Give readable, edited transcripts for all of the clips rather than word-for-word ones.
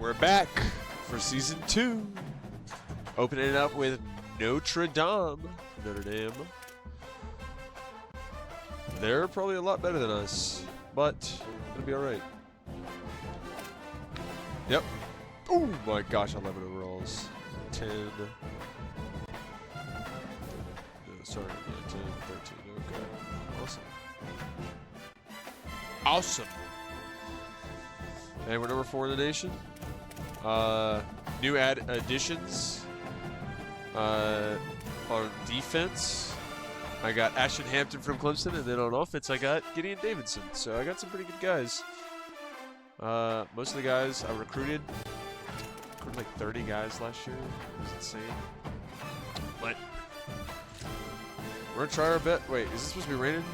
We're back for season 2. Opening it up with Notre Dame. They're probably a lot better than us, but it'll be alright. Yep. Oh my gosh, 11 overalls. 10. No, sorry, yeah, 10, 13. Okay. Awesome. Awesome. And we're number 4 in the nation. New additions on defense. I got Ashton Hampton from Clemson, and then on offense I got Gideon Davidson. So I got some pretty good guys. Most of the guys I recruited like 30 guys last year. It was insane. But we're gonna try our bet. Wait, is this supposed to be raining?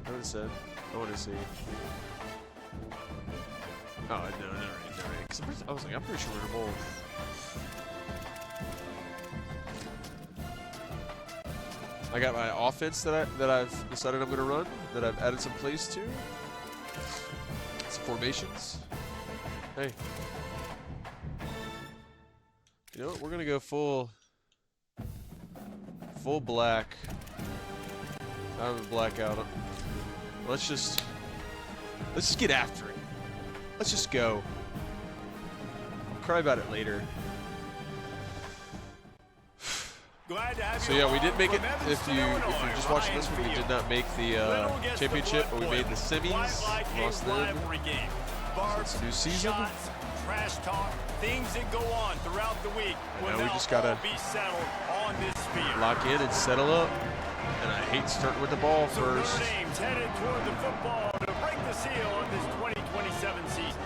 I what it said. I want to see. Oh, no, not right. Cause I was like, I'm pretty sure we're in a bowl. I got my offense that I've decided I'm gonna run, that I've added some plays to. Some formations. Hey. You know what? We're gonna go full black. I have a blackout. Let's just get after it. Let's just go. I'll cry about it later. So yeah, we did make it. If you're just watching this one, we did not make the championship, but we made the semis. Lost them. So it's a new season. Trash talk, things that go on throughout the week. And now we just gotta lock in and settle up. And I hate starting with the ball first. Notre Dame's headed toward the football to break the seal on this 2027 season.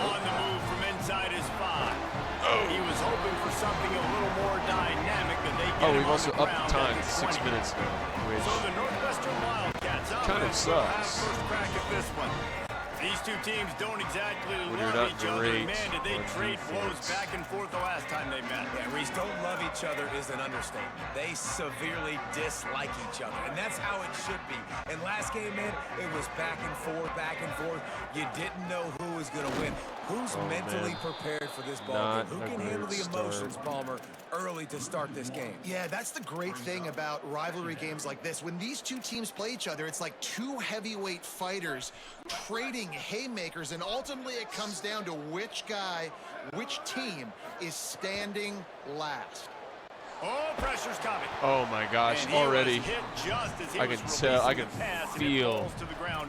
On the move from inside his 5. Oh. He was hoping for something a little more dynamic than they get. Oh, we've also upped the time to 6 minutes now, which so the Northwestern Wildcats kind of sucks. First crack at this one. These two teams don't exactly love each other. Man, did they trade blows back and forth the last time they met. Yeah, Reese, don't love each other is an understatement. They severely dislike each other, and that's how it should be. And last game, man, it was back and forth, back and forth. You didn't know who was going to win. Who's mentally prepared for this ball game? Who can handle the emotions, Palmer, early to start this game? Yeah, that's the great thing about rivalry games like this. When these two teams play each other, it's like two heavyweight fighters trading haymakers, and ultimately it comes down to which team is standing last. Oh, pressure's coming. Oh my gosh, already. I can tell, I can feel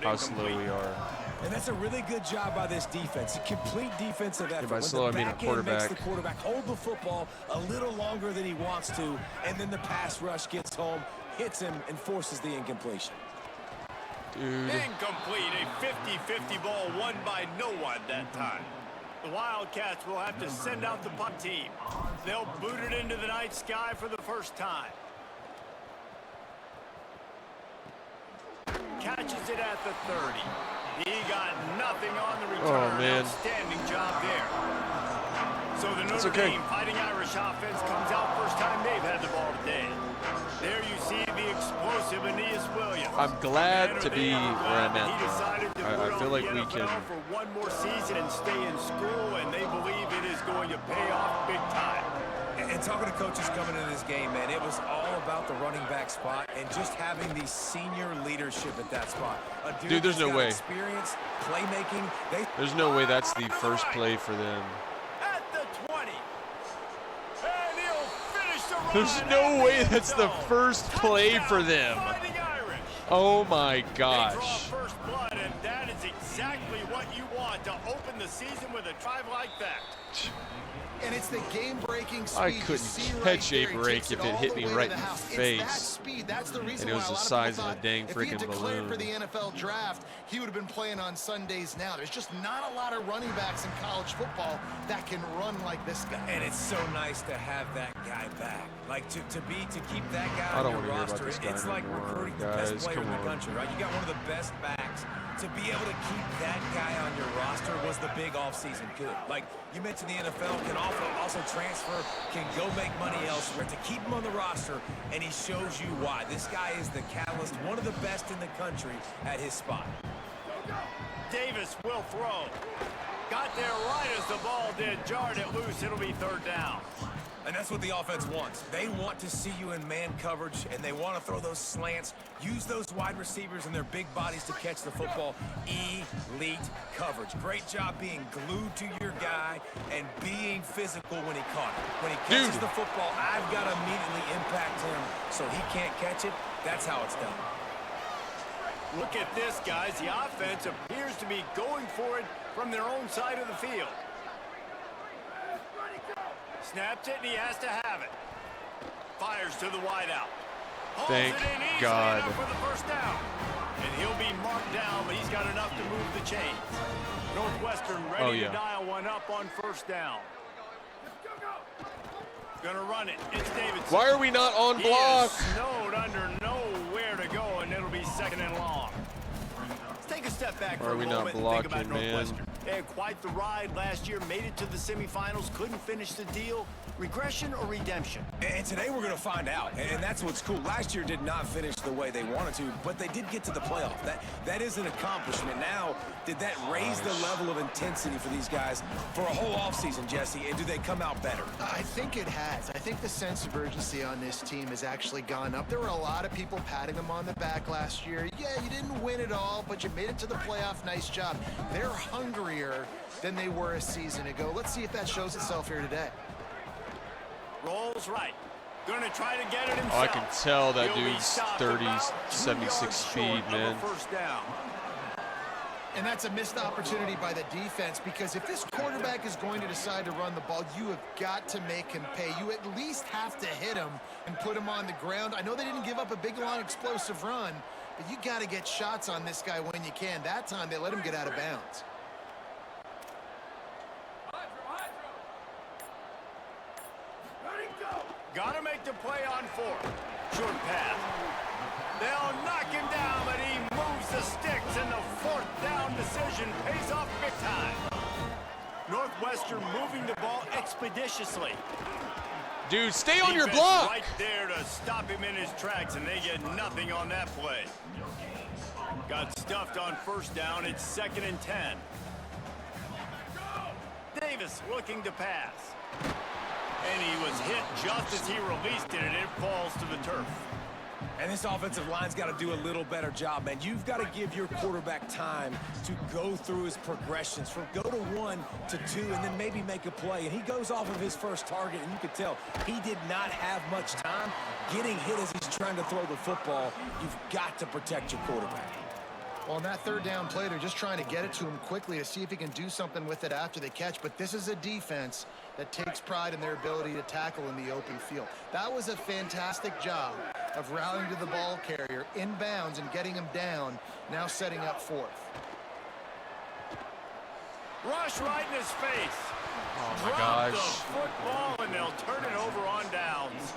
how slow we are. And that's a really good job by this defense. A complete defensive effort. By slow, I mean a quarterback. Makes the quarterback hold the football a little longer than he wants to, and then the pass rush gets home, hits him, and forces the incompletion. Dude. Incomplete, a 50-50 ball won by no one that time. The Wildcats will have to send out the punt team. They'll boot it into the night sky for the first time. Catches it at the 30. He got nothing on the return. Oh, man. Outstanding job there. So the Notre Dame Fighting Irish offense comes out first time they've had the ball today. There you see the explosive Aeneas Williams. I'm glad to be where I'm at. I feel like we can. For one more season and stay in school, and they believe it is going to pay off big time. And talking to coaches coming into this game, man, it was all about the running back spot and just having the senior leadership at that spot. Dude, there's no way. Experience, playmaking. There's no way that's the first play for them. At the 20. And he'll finish the run. There's no way that's the first play for them. Oh my gosh. They draw first blood, and that is exactly what you want to open the season with a drive like that. And it's the game-breaking speed. I couldn't catch a break if it hit me right in the face. It's that speed. That's the reason and it was why the size of a dang freaking balloon. If he declared for the NFL draft, he would have been playing on Sundays now. There's just not a lot of running backs in college football that can run like this guy. And it's so nice to have that guy back. Like to keep that guy on your roster. It's like recruiting the best player in the country, right? You got one of the best backs. To be able to keep that guy on your roster was the big offseason good. Like you mentioned, the NFL can also transfer, can go make money elsewhere. To keep him on the roster, and he shows you why. This guy is the catalyst, one of the best in the country at his spot. Davis will throw. Got there right as the ball did. Jarred it loose. It'll be third down. And that's what the offense wants. They want to see you in man coverage, and they want to throw those slants, use those wide receivers and their big bodies to catch the football. Elite coverage. Great job being glued to your guy and being physical when he caught it. When he catches the football, I've got to immediately impact him so he can't catch it. That's how it's done. Look at this, guys. The offense appears to be going for it from their own side of the field. Snaps it, and he has to have it. Fires to the wideout. Thank God. For the first down. And he'll be marked down, but he's got enough to move the chains. Northwestern ready to dial one up on first down. Gonna run it. It's Davidson. Why are we not on block? He is snowed under, nowhere to go, and it'll be second and long. Let's take a step back for a moment and think about Northwestern. They had quite the ride last year, made it to the semifinals, couldn't finish the deal. Regression or redemption? And today we're going to find out, and that's what's cool. Last year did not finish the way they wanted to, but they did get to the playoff. That is an accomplishment. Now, did that raise the level of intensity for these guys for a whole offseason, Jesse, and do they come out better? I think it has. I think the sense of urgency on this team has actually gone up. There were a lot of people patting them on the back last year. Yeah, you didn't win it all, but you made it to the playoff. Nice job. They're hungrier than they were a season ago. Let's see if that shows itself here today. Rolls right. Gonna try to get it himself. Oh, I can tell that dude's 30, 76 speed, man. First down. And that's a missed opportunity by the defense, because if this quarterback is going to decide to run the ball, you have got to make him pay. You at least have to hit him and put him on the ground. I know they didn't give up a big, long, explosive run, but you got to get shots on this guy when you can. That time they let him get out of bounds. Got to make the play on fourth. Short pass. They'll knock him down, but he moves the sticks, and the fourth down decision pays off big time. Northwestern moving the ball expeditiously. Dude, stay on your block. Right there to stop him in his tracks, and they get nothing on that play. Got stuffed on first down. It's 2nd and 10. Davis looking to pass. And he was hit just as he released it, and it falls to the turf. And this offensive line's got to do a little better job, man. You've got to give your quarterback time to go through his progressions from go to 1 to 2 and then maybe make a play. And he goes off of his first target, and you could tell he did not have much time getting hit as he's trying to throw the football. You've got to protect your quarterback. Well, on that third down play, they're just trying to get it to him quickly to see if he can do something with it after they catch. But this is a defense that takes pride in their ability to tackle in the open field. That was a fantastic job of rallying to the ball carrier, inbounds, and getting him down, now setting up fourth. Rush right in his face. Oh, my Drop gosh. the football, and they'll turn it over on downs.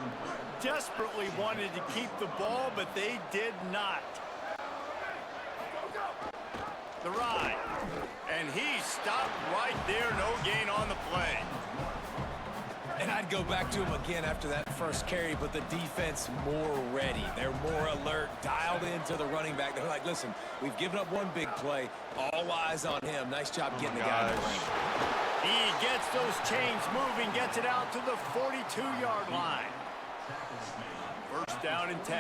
Desperately wanted to keep the ball, but they did not. The ride, and he stopped right there, no gain on the play. And I'd go back to him again after that first carry, but the defense more ready. They're more alert, dialed into the running back. They're like, listen, we've given up one big play. All eyes on him. Nice job getting the guy in the lane. He gets those chains moving, gets it out to the 42-yard line. First down and 10.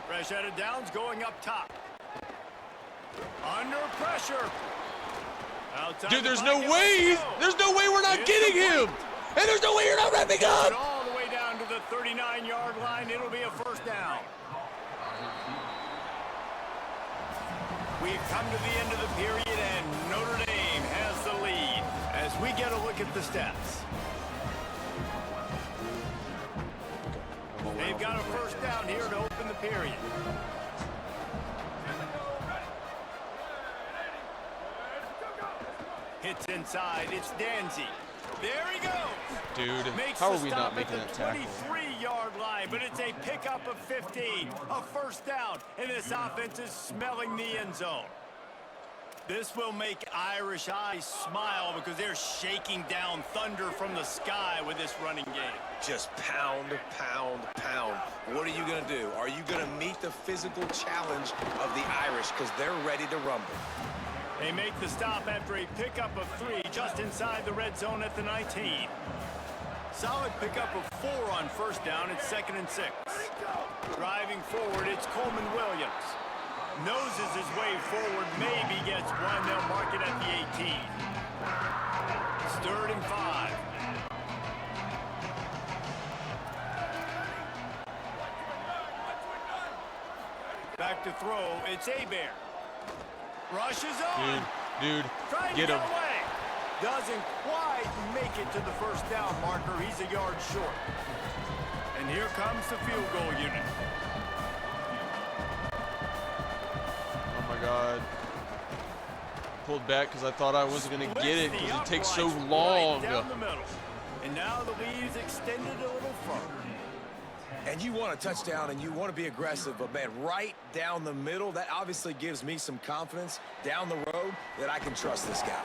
Fresh out of downs, going up top. Under pressure. Outside Dude, there's the no pocket, way. let's go. There's no way we're not It's getting complete. him. And there's no way you're not wrapping Gets it up. all the way down to the 39-yard line. It'll be a first down. We've come to the end of the period, and Notre Dame has the lead as we get a look at the stats. They've got a first down here to open the period. Hits inside. It's Danzy. There he goes. Dude, Makes how the are we stop not making at that the tackle? 23-yard line, but it's a pickup of 15, a first down, and this offense is smelling the end zone. This will make Irish eyes smile because they're shaking down thunder from the sky with this running game. Just pound, pound, pound. What are you going to do? Are you going to meet the physical challenge of the Irish because they're ready to rumble? They make the stop after a pickup of 3 just inside the red zone at the 19. Solid pickup of 4 on first down. It's 2nd and 6. Driving forward, it's Coleman Williams. Noses his way forward, maybe gets one. They'll mark it at the 18. It's 3rd and 5. Back to throw, it's Hebert. Rushes on. Dude, Trying get to him. get away. Doesn't quite make it to the first down marker. He's a yard short. And here comes the field goal unit. Oh my God. Pulled back because I thought I wasn't going to get it because it takes so long. Right down the middle. And now the lead's extended a little further. And you want a touchdown and you want to be aggressive, but man, right down the middle, that obviously gives me some confidence down the road that I can trust this guy.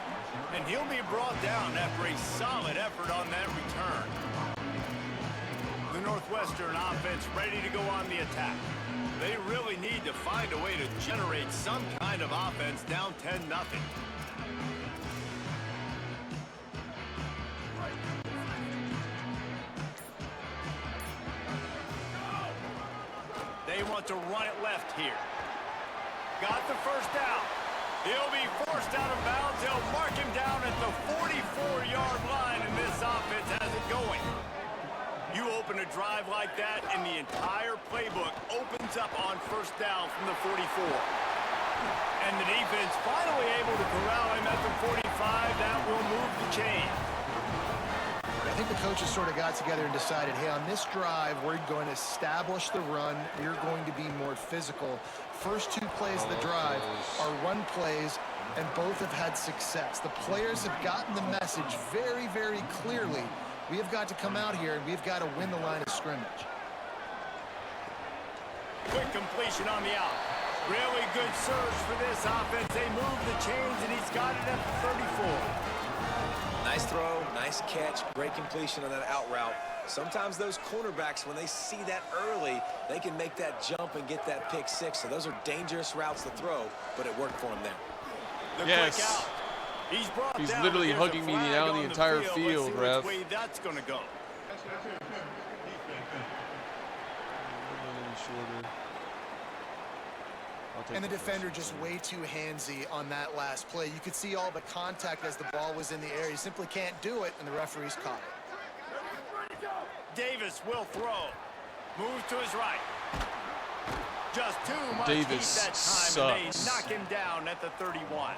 And he'll be brought down after a solid effort on that return. The Northwestern offense ready to go on the attack. They really need to find a way to generate some kind of offense down 10-0. They want to run it left here. Got the first down. He'll be forced out of bounds. They'll mark him down at the 44-yard line, and this offense has it going. You open a drive like that, and the entire playbook opens up on first down from the 44. And the defense finally able to corral him at the 45. That will move the chain. I think the coaches sort of got together and decided, hey, on this drive, we're going to establish the run. We're going to be more physical. First 2 plays of the drive are run plays, and both have had success. The players have gotten the message very, very clearly. We have got to come out here, and we've got to win the line of scrimmage. Quick completion on the out. Really good surge for this offense. They move the chains, and he's got it at the 34. Nice throw, nice catch, great completion on that out route. Sometimes those cornerbacks, when they see that early, they can make that jump and get that pick 6. So those are dangerous routes to throw, but it worked for him there. The Yes. quick out. He's brought He's down, literally but there's a hugging me flag down on the entire Let's field, see ref. which way that's going to go. And the defender just way too handsy on that last play. You could see all the contact as the ball was in the air. You simply can't do it, and the referees caught it. Davis will throw. Moves to his right. Just too much Davis heat that time, and they sucks. knock him down at the 31.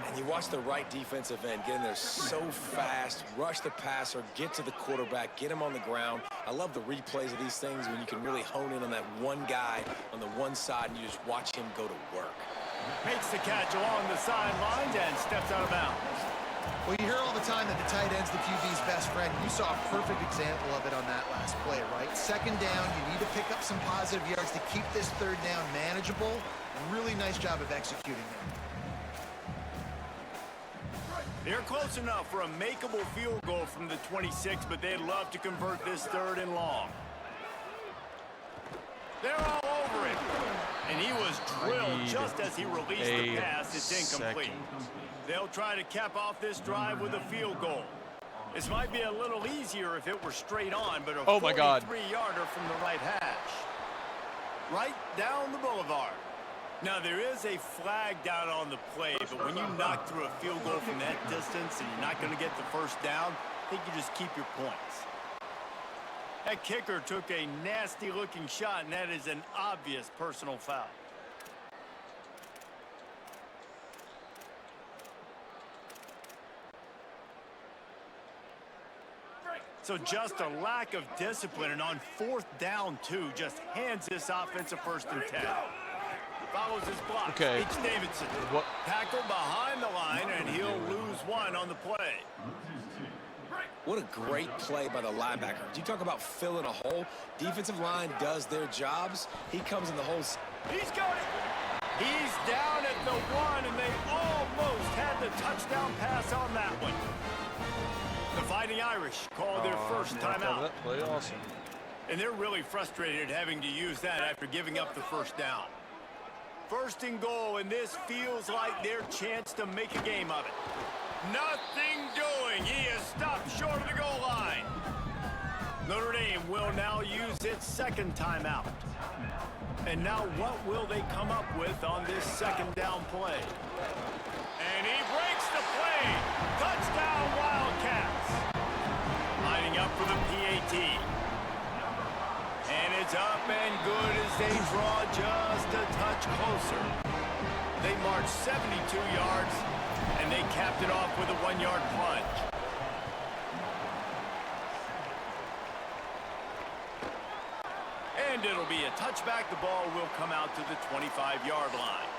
And you watch the right defensive end get in there so fast, rush the passer, get to the quarterback, get him on the ground. I love the replays of these things when you can really hone in on that one guy on the one side and you just watch him go to work. Makes the catch along the sidelines and steps out of bounds. Well, you hear all the time that the tight end's the QB's best friend. You saw a perfect example of it on that last play, right? 2nd down, you need to pick up some positive yards to keep this 3rd down manageable. Really nice job of executing there. They're close enough for a makeable field goal from the 26, but they'd love to convert this 3rd and long. They're all over it. And he was drilled just as he released the pass. It's incomplete. They'll try to cap off this drive with a field goal. This might be a little easier if it were straight on, but a 43-yarder from the right hash. Right down the boulevard. Now, there is a flag down on the play, but when you knock through a field goal from that distance and you're not going to get the first down, I think you just keep your points. That kicker took a nasty-looking shot, and that is an obvious personal foul. So just a lack of discipline, and on 4th down, too, just hands this offense a 1st and 10. Follows his block. Okay. H. Davidson. What? Tackle behind the line, and he'll lose 1 on the play. What a great play by the linebacker. You talk about filling a hole. Defensive line does their jobs. He comes in the holes. He's got it. He's down at the 1, and they almost had the touchdown pass on that one. The Fighting Irish called their first timeout. That play, awesome. And they're really frustrated having to use that after giving up the first down. First and goal, and this feels like their chance to make a game of it. Nothing doing. He is stopped short of the goal line. Notre Dame will now use its second timeout. And now what will they come up with on this second down play? And he breaks the play. Touchdown Wildcats. Lining up for the PAT. And it's up and good as they draw just a touch closer. They march 72 yards, and they capped it off with a 1-yard plunge. And it'll be a touchback. The ball will come out to the 25-yard line.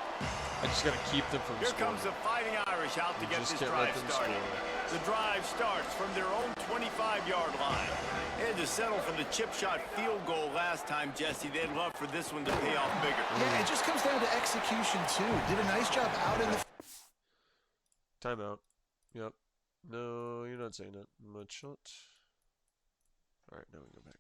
I just got to keep them from Here scoring. comes the Fighting Irish out to get Just this can't drive let them started. score. The drive starts from their own 25-yard line. They had to settle for the chip shot field goal last time, Jesse. They'd love for this one to pay off bigger. Yeah, it just comes down to execution, too. Did a nice job out in the... Timeout. Yep. No, you're not saying that. Mud shot. All right, now we go back.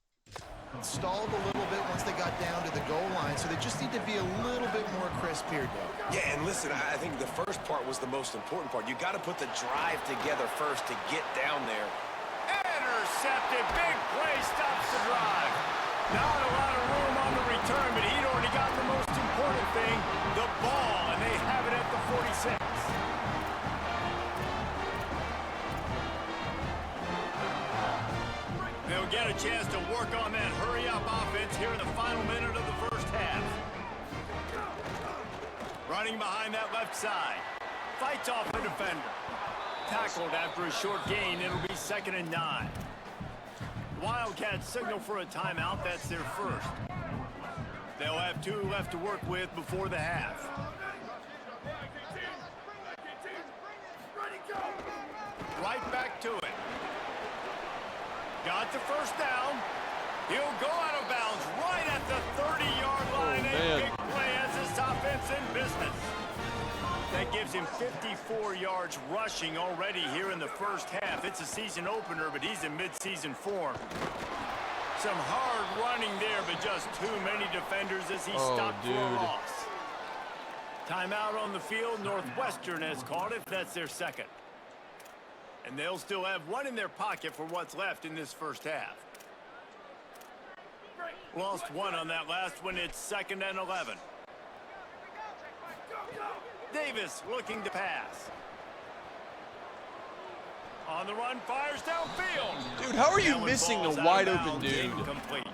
Stalled a little bit once they got down to the goal line, so they just need to be a little bit more crisp here, Doug. Yeah, and listen, I think the first part was the most important part. You got to put the drive together first to get down there. Intercepted. Big play stops the drive. Not a lot of room on the return, but he'd already got the most important thing, the ball, and they have it at the 46. They'll get a chance to work on that hurry-up offense here in the final minute of the first half. Running behind that left side. Fights off the defender. Tackled after a short gain. It'll be 2nd and 9. The Wildcats signal for a timeout. That's their first. They'll have 2 left to work with before the half. Right back to it. Got the first down. He'll go out of bounds right at the 30-yard line. A big play as this offense in business. That gives him 54 yards rushing already here in the first half. It's a season opener, but he's in mid-season form. Some hard running there, but just too many defenders as he stopped for a loss. Timeout on the field. Northwestern has called it. That's their second. And they'll still have 1 in their pocket for what's left in this first half. Lost 1 on that last one. It's 2nd and 11. Davis looking to pass. On the run, fires downfield. Dude, how are you missing the wide open dude? Incomplete.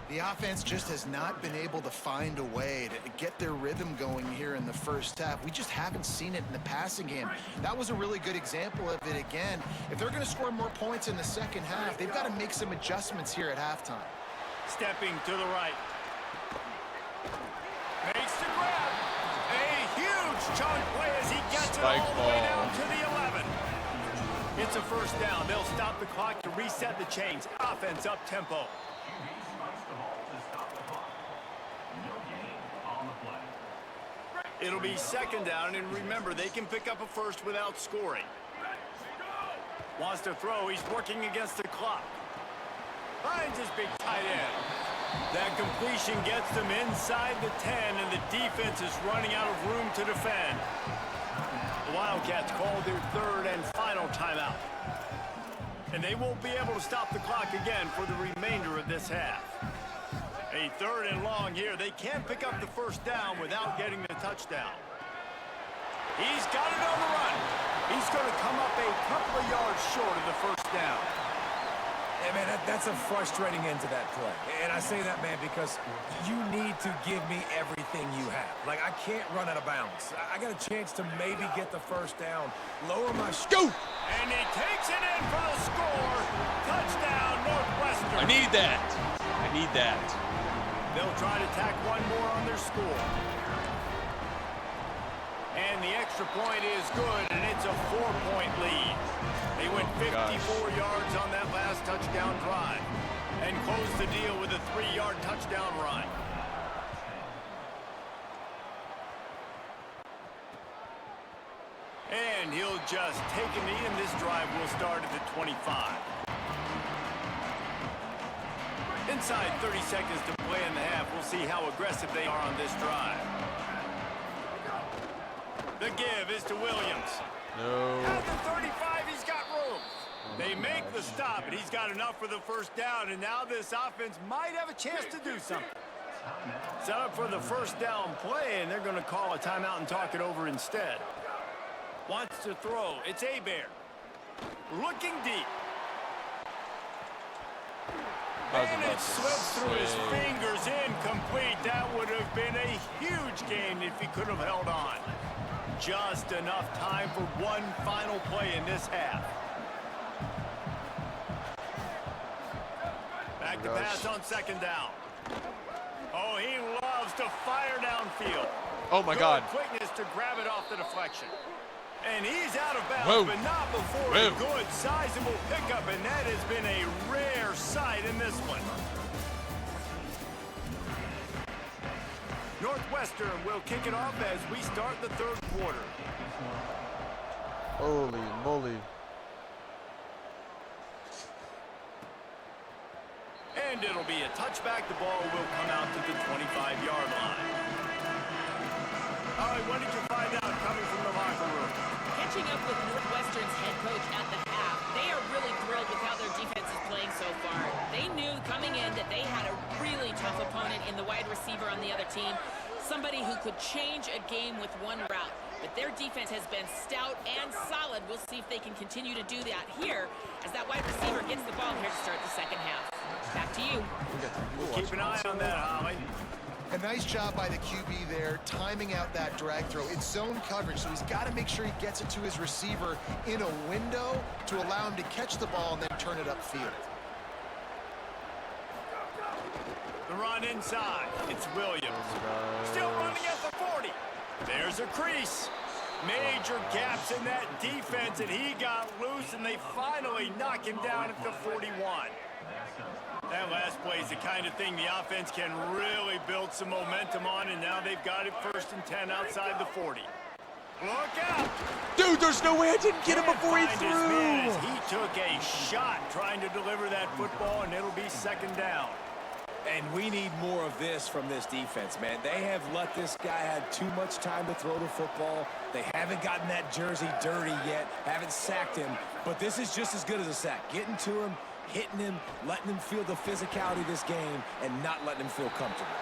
The offense just has not been able to find a way to get their rhythm going here in the first half. We just haven't seen it in the passing game. That was a really good example of it again. If they're going to score more points in the second half, they've got to make some adjustments here at halftime. Stepping to the right. Makes the grab. A huge chunk play as he gets it all the way down to the 11. It's a first down. They'll stop the clock to reset the chains. Offense up tempo. It'll be 2nd down, and remember, they can pick up a first without scoring. Wants to throw. He's working against the clock. Finds his big tight end. That completion gets them inside the 10, and the defense is running out of room to defend. The Wildcats called their 3rd and final timeout. And they won't be able to stop the clock again for the remainder of this half. A 3rd and long here. They can't pick up the first down without getting the touchdown. He's got it on the run. He's going to come up a couple of yards short of the first down. Hey, man, that's a frustrating end to that play. And I say that, man, because you need to give me everything you have. Like, I can't run out of bounds. I got a chance to maybe get the first down. Lower my scoop. And he takes it in for the score. Touchdown, Northwestern. I need that. I need that. They'll try to tack 1 more on their score. And the extra point is good, and it's a 4-point lead. They went 54 yards on that last touchdown drive and closed the deal with a 3-yard touchdown run. and he'll just take a knee, and this drive will start at the 25. Inside 30 seconds to play in the half. We'll see how aggressive they are on this drive. The give is to Williams. No. At the 35, he's got room. They make the stop, and he's got enough for the first down, and now this offense might have a chance to do something. Set up for the first down play, and they're going to call a timeout and talk it over instead. Wants to throw. It's Hebert. Looking deep. And it slips through his fingers, incomplete. That would have been a huge gain if he could have held on. Just enough time for one final play in this half. Back to pass on second down. Oh, he loves to fire downfield. Oh, my God. Quickness to grab it off the deflection. And he's out of bounds, Whoa. but not before Whoa. a good, sizable pickup, and that has been a rare sight in this one. Northwestern will kick it off as we start the third quarter. Holy moly. And it'll be a touchback. The ball will come out to the 25-yard line. All right, what did you find out coming from the locker room? Catching up with Northwestern's head coach at the half, they are really thrilled with how their defense is playing so far. They knew coming in that they had a really tough opponent in the wide receiver on the other team, somebody who could change a game with one route. But their defense has been stout and solid. We'll see if they can continue to do that here as that wide receiver gets the ball here to start the second half. Back to you. We'll keep an eye on that, Holly. A nice job by the QB there, timing out that drag throw. It's zone coverage, so he's got to make sure he gets it to his receiver in a window to allow him to catch the ball and then turn it upfield. The run inside. It's Williams. Still running at the 40. There's a crease. Major gaps in that defense, and he got loose, and they finally knock him down at the 41. That last play is the kind of thing the offense can really build some momentum on, and now they've got it 1st and 10 outside the 40. Look out! Dude, there's no way I didn't get him before he Find his man as threw. he took a shot trying to deliver that football, and it'll be second down. And we need more of this from this defense, man. They have let this guy have too much time to throw the football. They haven't gotten that jersey dirty yet, haven't sacked him. But this is just as good as a sack. Getting to him, hitting him, letting him feel the physicality of this game, and not letting him feel comfortable.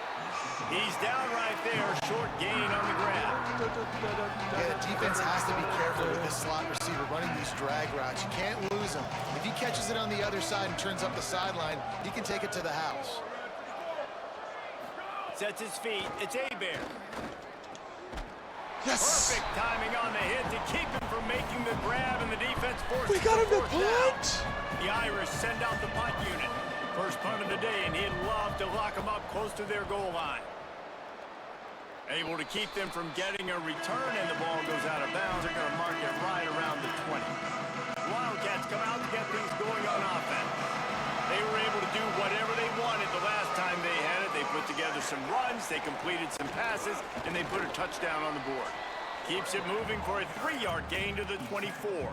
He's down right there, short gain on the grab. Yeah, the defense has to be careful with this slot receiver running these drag routes. You can't lose him. If he catches it on the other side and turns up the sideline, he can take it to the house. Sets his feet. It's Hebert. Yes. Perfect timing on the hit to keep him from making the grab, and the defense forces We got him to fourth down. punt. The Irish send out the punt unit. First punt of the day, and he'd love to lock them up close to their goal line. Able to keep them from getting a return, and the ball goes out of bounds. They're going to mark it right around the 20. Wildcats come out to get things going on offense. They were able to do whatever they wanted the last time they had it. They put together some runs, they completed some passes, and they put a touchdown on the board. Keeps it moving for a 3-yard gain to the 24.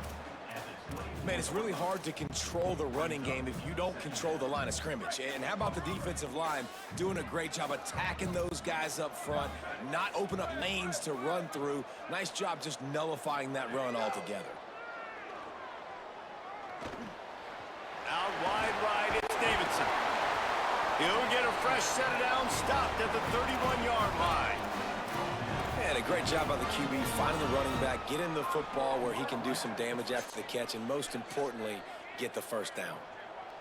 Man, it's really hard to control the running game if you don't control the line of scrimmage. And how about the defensive line doing a great job attacking those guys up front, not open up lanes to run through. Nice job just nullifying that run altogether. Out wide right, it's Davidson. He'll get a fresh set it down, stopped at the 31-yard line. And a great job by the QB, finding the running back, getting the football where he can do some damage after the catch, and most importantly, get the first down.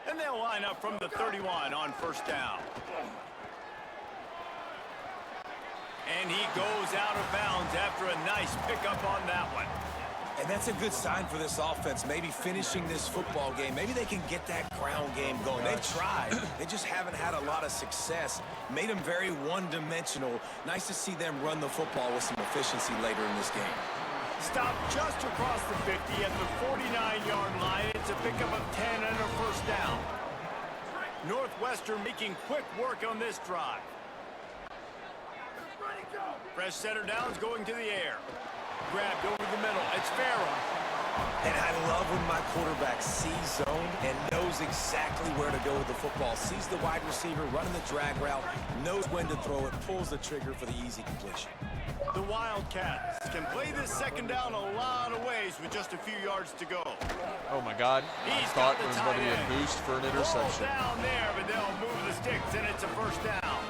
And they'll line up from the 31 on first down. And he goes out of bounds after a nice pickup on that one. And that's a good sign for this offense, maybe finishing this football game. Maybe they can get that ground game going. They've tried. They just haven't had a lot of success. Made them very one-dimensional. Nice to see them run the football with some efficiency later in this game. Stopped just across the 50 at the 49-yard line. It's a pickup of 10 and a first down. Northwestern making quick work on this drive. Fresh center downs going to the air. grabbed over the middle. It's Farrell. And I love when my quarterback sees zone and knows exactly where to go with the football. Sees the wide receiver running the drag route, knows when to throw it, pulls the trigger for the easy completion. The Wildcats can play this second down a lot of ways with just a few yards to go. Oh my God! I thought it was going to be a boost for an interception. Down there, but they'll move the sticks, and it's a first down.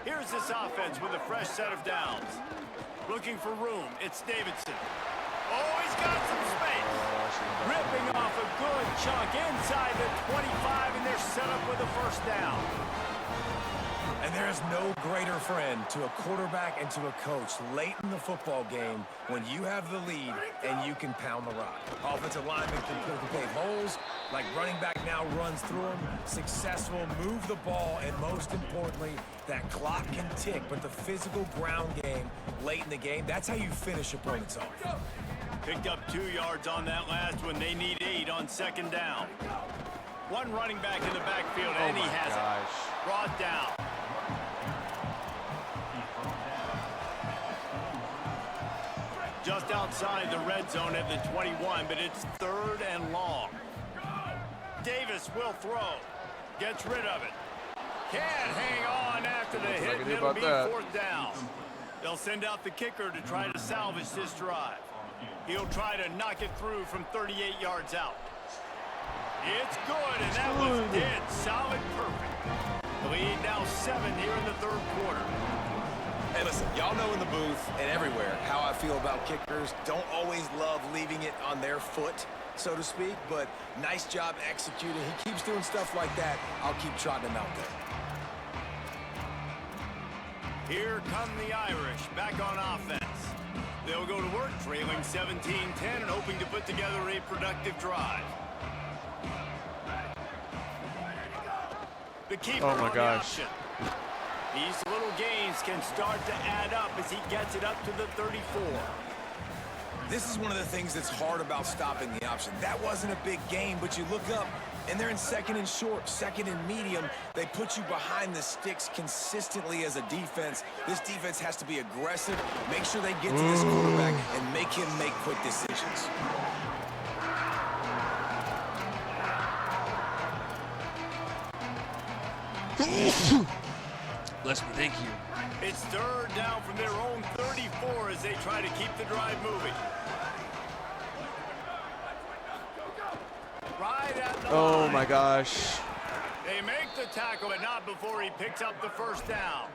Here's this offense with a fresh set of downs. Looking for room, it's Davidson. Oh, he's got some space. Ripping off a good chunk inside the 25, and they're set up with a first down. And there is no greater friend to a quarterback and to a coach late in the football game when you have the lead and you can pound the rock. Offensive linemen can pave holes, like running back now runs through them. Successful, move the ball, and most importantly, that clock can tick, but the physical ground game late in the game, that's how you finish opponents off. Picked up 2 yards on that last one. They need 8 on second down. One running back in the backfield, and he has it. Brought down. Just outside the red zone at the 21, but it's 3rd and long. Davis will throw. Gets rid of it. Can't hang on after the hit, and it'll be 4th down. They'll send out the kicker to try to salvage this drive. He'll try to knock it through from 38 yards out. It's good, and that was dead solid perfect. The lead now 7 here in the 3rd quarter. Hey, listen, y'all know in the booth and everywhere how I feel about kickers. Don't always love leaving it on their foot, so to speak, but nice job executing. He keeps doing stuff like that. I'll keep trotting him out there. Here come the Irish back on offense. They'll go to work trailing 17-10 and hoping to put together a productive drive. The keeper oh my gosh. The option. These little gains can start to add up as he gets it up to the 34. This is one of the things that's hard about stopping the option. That wasn't a big gain, but you look up, and they're in 2nd and short, 2nd and medium. They put you behind the sticks consistently as a defense. This defense has to be aggressive, make sure they get to this quarterback, and make him make quick decisions. Bless me, thank you. It's 3rd down from their own 34 as they try to keep the drive moving. Right at the Oh line. my gosh. They make the tackle, but not before he picks up the first down.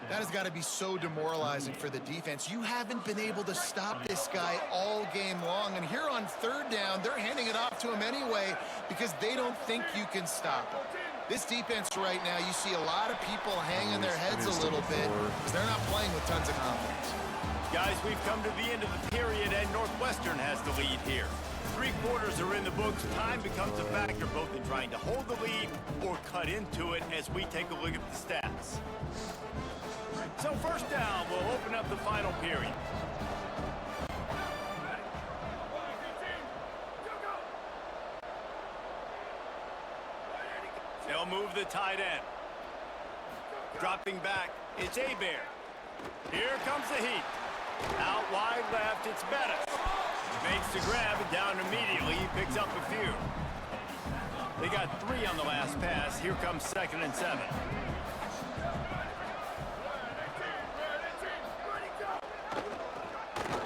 That has got to be so demoralizing for the defense. You haven't been able to stop this guy all game long, and here on 3rd down, they're handing it off to him anyway because they don't think you can stop him. This defense right now, you see a lot of people hanging their heads a little bit because they're not playing with tons of confidence. Guys, we've come to the end of the period, and Northwestern has the lead here. 3 quarters are in the books. Time becomes a factor both in trying to hold the lead or cut into it as we take a look at the stats. So 1st down will open up the final period. They'll move the tight end. Dropping back, it's Hebert. Here comes the heat. Out wide left, it's Bettis. Makes the grab and down immediately. He picks up a few. They got 3 on the last pass. Here comes 2nd and 7.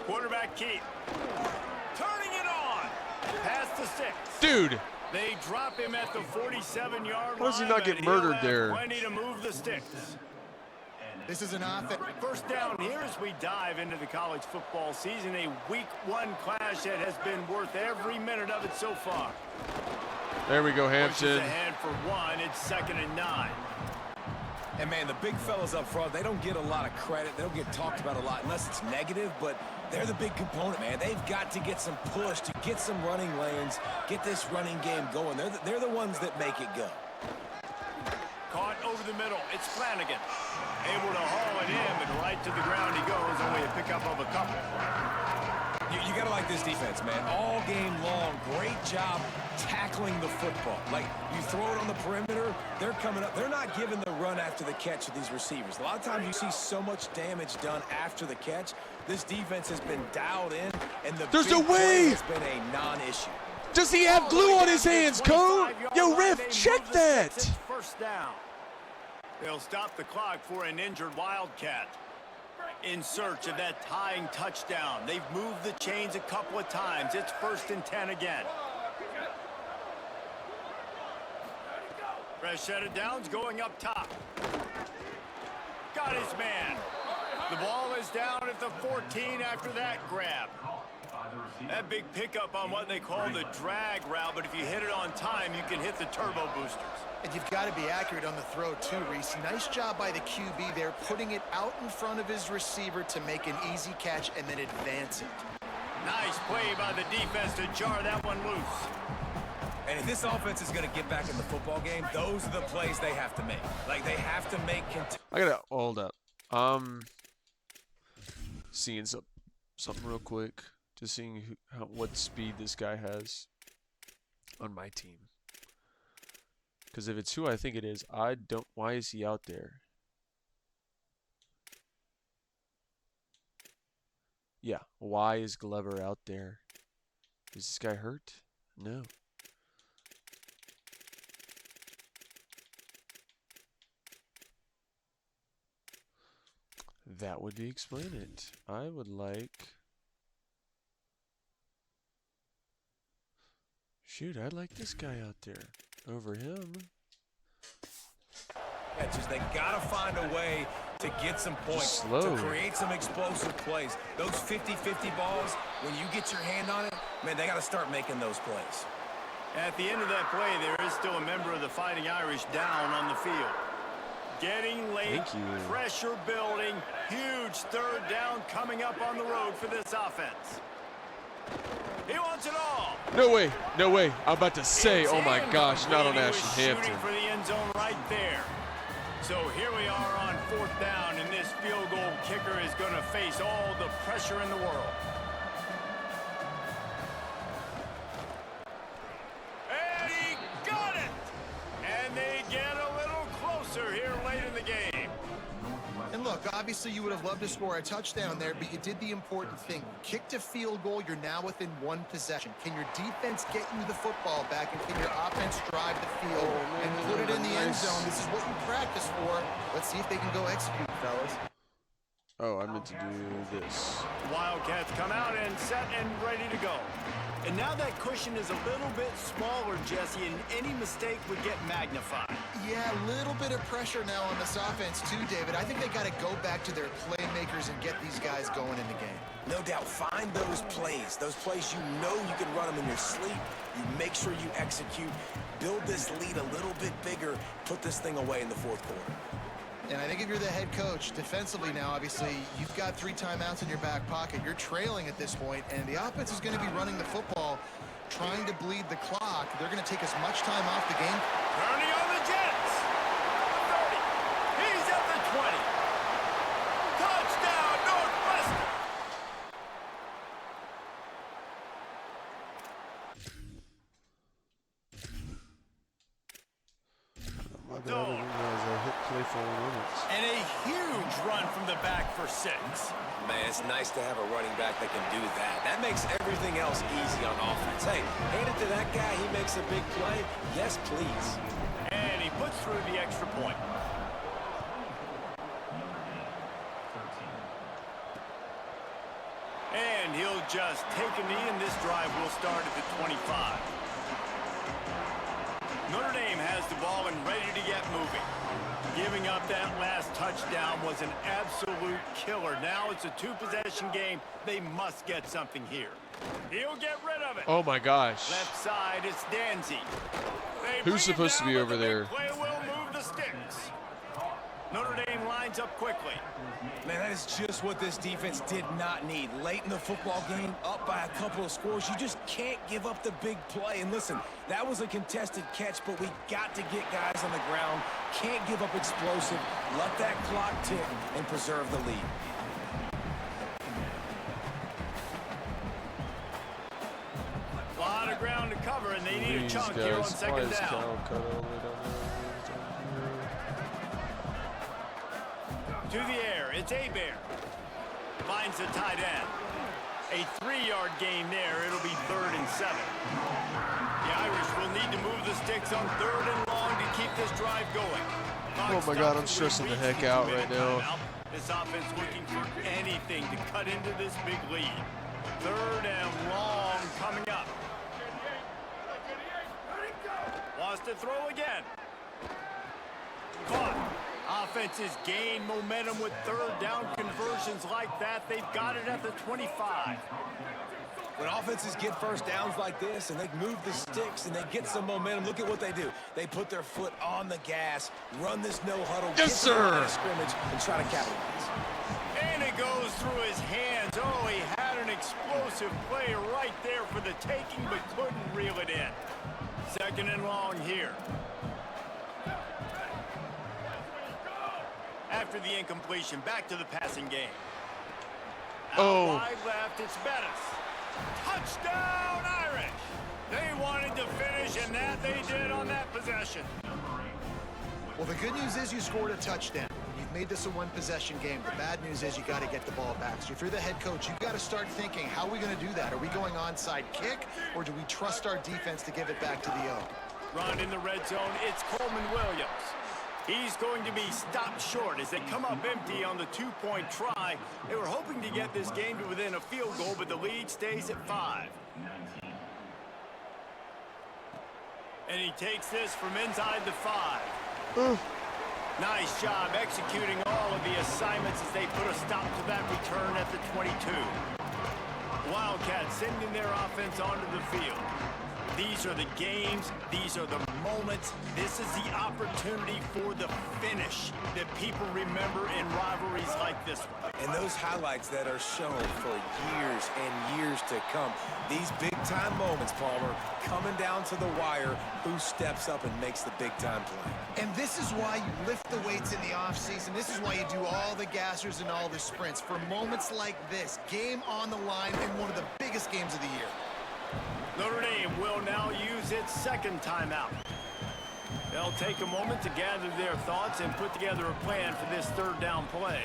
Quarterback Keith. Turning it on. Past the 6. Dude. They drop him at the 47-yard line. How does he not get murdered there? Plenty to move the sticks. This is an offense. 1st down here as we dive into the college football season. A week 1 clash that has been worth every minute of it so far. There we go, Hampton. Ahead for 1. It's 2nd and 9. And man, the big fellas up front, they don't get a lot of credit. They don't get talked about a lot unless it's negative, but they're the big component, man. They've got to get some push, to get some running lanes, get this running game going. They're the ones that make it go. Caught over the middle. It's Flanagan. Able to haul it in, but right to the ground he goes. Only a pickup of a couple. You got to like this defense, man. All game long, great job tackling the football. Like, you throw it on the perimeter, they're coming up. They're not giving the run after the catch of these receivers. A lot of times you see so much damage done after the catch. This defense has been dialed in, and the There's no big play way! has been a non-issue. Does he have glue on his hands, Cole? Yo, ref, check that! First down. They'll stop the clock for an injured Wildcat. In search of that tying touchdown. They've moved the chains a couple of times. It's 1st and 10 again. Fresh set of downs going up top. Got his man. The ball is down at the 14 after that grab. That big pickup on what they call the drag route, but if you hit it on time, you can hit the turbo boosters. And you've got to be accurate on the throw, too, Reese. Nice job by the QB there, putting it out in front of his receiver to make an easy catch and then advance it. Nice play by the defense to jar that one loose. And if this offense is going to get back in the football game, those are the plays they have to make. Like, they have to make... I gotta hold up. Seeing something real quick. Just seeing what speed this guy has on my team. Because if it's who I think it is, I don't... Why is he out there? Yeah, why is Glover out there? Is this guy hurt? No. That would explain it. I would like... Shoot, I'd like this guy out there over him. Catches. They gotta find a way to get some points, to create some explosive plays. Those 50-50 balls, when you get your hand on it, man, they gotta start making those plays. At the end of that play, there is still a member of the Fighting Irish down on the field. Getting late, pressure building, huge 3rd down coming up on the road for this offense. He wants it all. No way, no way. I'm about to say, oh my gosh, not on Ashton Hampton. For the end zone right there. So here we are on 4th down, and this field goal kicker is going to face all the pressure in the world. And he got it! And they get a little closer here late in the game. And look, obviously you would have loved to score a touchdown there, but you did the important thing. Kicked a field goal, you're now within 1 possession. Can your defense get you the football back, and can your offense drive the field and put it in the end zone? This is what you practice for. Let's see if they can go execute, fellas. Oh, I meant to do this. Wildcats come out and set and ready to go. And now that cushion is a little bit smaller, Jesse, and any mistake would get magnified. Yeah, a little bit of pressure now on this offense too, David. I think they got to go back to their playmakers and get these guys going in the game. No doubt. Find those plays you know you can run them in your sleep. You make sure you execute. Build this lead a little bit bigger. Put this thing away in the 4th quarter. And I think if you're the head coach, defensively now, obviously, you've got 3 timeouts in your back pocket. You're trailing at this point, and the offense is going to be running the football, trying to bleed the clock. They're going to take as much time off the game. Turning on the Jets. 30. He's at the 20. Touchdown, Northwestern. And a huge run from the back for 6. Man, it's nice to have a running back that can do that. That makes everything else easy on offense. Hey, hand it to that guy. He makes a big play. Yes, please. And he puts through the extra point. And he'll just take a knee, and this drive will start at the 25. Notre Dame has the ball and ready to get moving. Giving up that last touchdown was an absolute killer. Now it's a 2-possession game. They must get something here. He'll get rid of it. Oh my gosh. Left side, it's Danzy. Who's supposed to be over there? Play will move the sticks. Notre Dame lines up quickly. Man, that is just what this defense did not need. Late in the football game, up by a couple of scores, you just can't give up the big play. And listen, that was a contested catch, but we got to get guys on the ground. Can't give up explosive. Let that clock tick and preserve the lead. good chunk here on Why second is down. Cal cut all the way down To the air, it's Abear. Finds the tight end. A 3-yard gain there. It'll be 3rd and 7. The Irish will need to move the sticks on 3rd and long to keep this drive going. Oh my God, I'm stressing the heck out right now. This offense looking for anything to cut into this big lead. 3rd and long coming up. Wants to throw again. Caught. Offenses gain momentum with 3rd down conversions like that. They've got it at the 25. When offenses get first downs like this and they move the sticks and they get some momentum, look at what they do. They put their foot on the gas, run this no-huddle, Yes, get to the line sir. of scrimmage, and try to capitalize. And it goes through his hands. Oh, he had an explosive play right there for the taking, but couldn't reel it in. 2nd and long here. After the incompletion, back to the passing game. Oh. Out wide left, it's Bettis. Touchdown, Irish! They wanted to finish, and that they did on that possession. Well, the good news is you scored a touchdown. You've made this a one-possession game. The bad news is you got to get the ball back. So if you're the head coach, you've got to start thinking, how are we going to do that? Are we going onside kick, or do we trust our defense to give it back to the O? Run in the red zone, it's Coleman Williams. He's going to be stopped short as they come up empty on the 2-point try. They were hoping to get this game to within a field goal, but the lead stays at 5. And he takes this from inside the 5. Nice job executing all of the assignments as they put a stop to that return at the 22. Wildcats sending their offense onto the field. These are the games, these are the moments, this is the opportunity for the finish that people remember in rivalries like this one. And those highlights that are shown for years and years to come. These big-time moments, Palmer, coming down to the wire, who steps up and makes the big-time play. And this is why you lift the weights in the offseason. This is why you do all the gassers and all the sprints. For moments like this, game on the line in one of the biggest games of the year. Notre Dame will now use its 2nd timeout. They'll take a moment to gather their thoughts and put together a plan for this 3rd down play.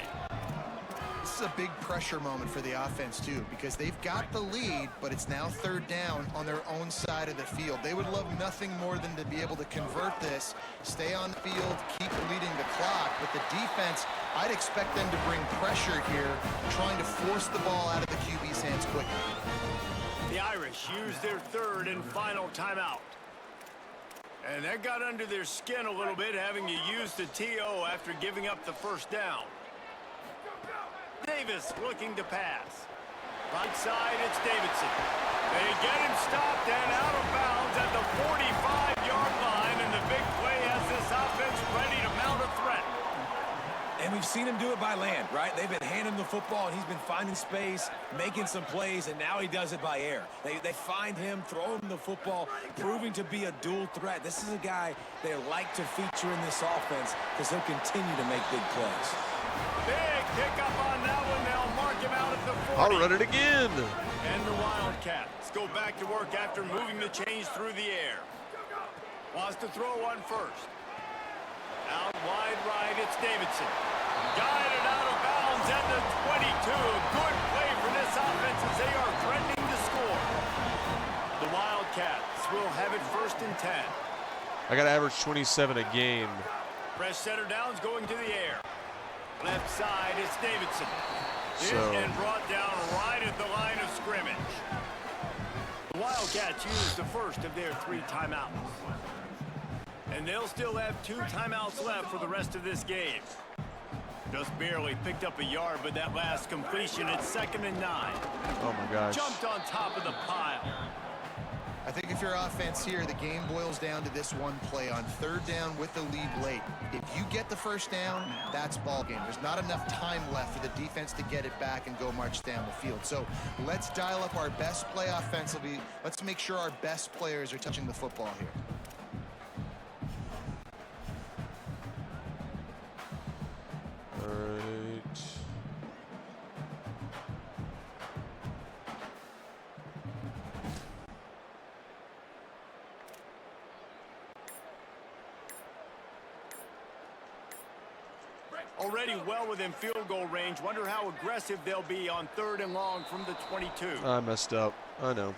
This is a big pressure moment for the offense, too, because they've got the lead, but it's now 3rd down on their own side of the field. They would love nothing more than to be able to convert this, stay on the field, keep leading the clock. But the defense, I'd expect them to bring pressure here, trying to force the ball out of the QB's hands quickly. The Irish use their 3rd and final timeout. And that got under their skin a little bit, having to use the TO after giving up the 1st down. Davis looking to pass. Right side, it's Davidson. They get him stopped and out of bounds at the 45-yard line, and the big play has this offense ready to mount a threat. And we've seen him do it by land, right? They've been handing him the football, and he's been finding space, making some plays, and now he does it by air. They find him, throw him the football, proving to be a dual threat. This is a guy they like to feature in this offense because he'll continue to make big plays. Big pickup on that one. They'll mark him out at the 40. I'll run it again. And the Wildcats go back to work after moving the chains through the air. Wants to throw one first. Out wide right, it's Davidson. Guided out of bounds at the 22. Good play for this offense as they are threatening to score. The Wildcats will have it 1st and 10. I got to average 27 a game. Fresh setter downs going to the air. Left side, it's Davidson. And brought down right at the line of scrimmage. The Wildcats use the 1st of their 3 timeouts. And they'll still have 2 timeouts left for the rest of this game. Just barely picked up a yard, but that last completion, it's 2nd and 9. Oh my gosh. Jumped on top of the pile. I think if you're offense here, the game boils down to this one play on 3rd down with the lead late. If you get the 1st down, that's ball game. There's not enough time left for the defense to get it back and go march down the field. So let's dial up our best play offensively. Let's make sure our best players are touching the football here. All right. Already well within field goal range. Wonder how aggressive they'll be on 3rd and long from the 22. I messed up. I know.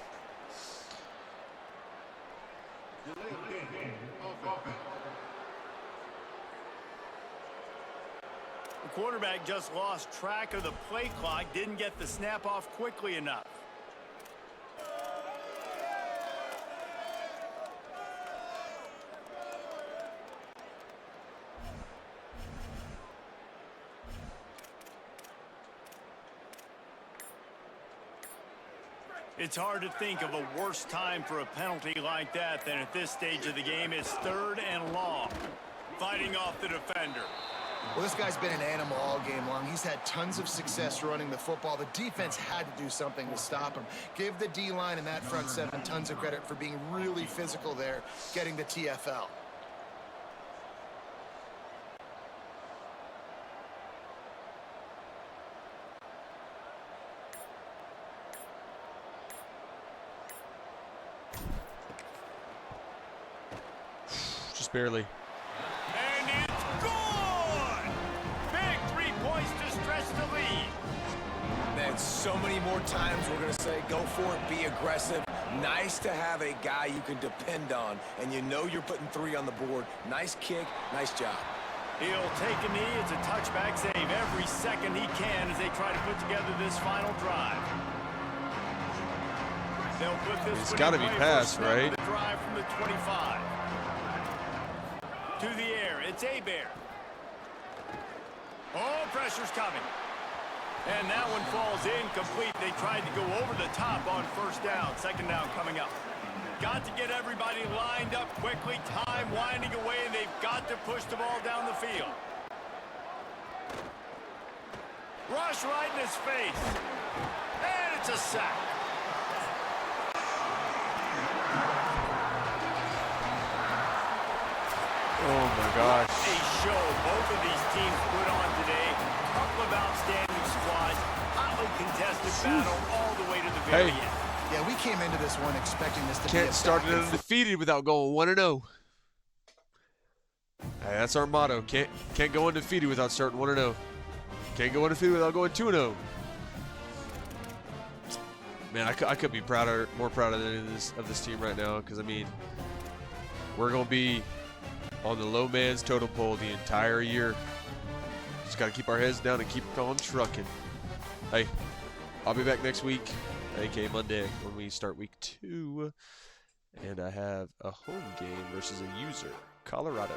The quarterback just lost track of the play clock, didn't get the snap off quickly enough. It's hard to think of a worse time for a penalty like that than at this stage of the game. It's 3rd and long. Fighting off the defender. Well, this guy's been an animal all game long. He's had tons of success running the football. The defense had to do something to stop him. Give the D-line and that front seven tons of credit for being really physical there, getting the TFL. Just barely. And it's gone! Big 3 points to stretch the lead. Man, so many more times we're going to say, go for it, be aggressive. Nice to have a guy you can depend on, and you know you're putting 3 on the board. Nice kick, nice job. He'll take a knee. It's a touchback save every second he can as they try to put together this final drive. They'll put this It's got to be passed, right? The drive from the 25. To the air, it's Abear. Oh, pressure's coming. And that one falls incomplete. They tried to go over the top on 1st down. 2nd down coming up. Got to get everybody lined up quickly. Time winding away, and they've got to push the ball down the field. Rush right in his face. And it's a sack. Oh my gosh. A show both of these teams put on today. Couple of outstanding squads. Hotly contested battle all the way to the very end. Yeah, we came into this one expecting this to be Can't start it undefeated without going 1-0. Hey, that's our motto. Can't go undefeated without starting 1-0. Can't go undefeated without going 2-0. Man, I could be more proud of this team right now, because I mean, we're gonna be on the low man's totem pole the entire year. Just got to keep our heads down and keep on trucking. Hey, I'll be back next week, aka Monday, when we start week 2. And I have a home game versus a user, Colorado.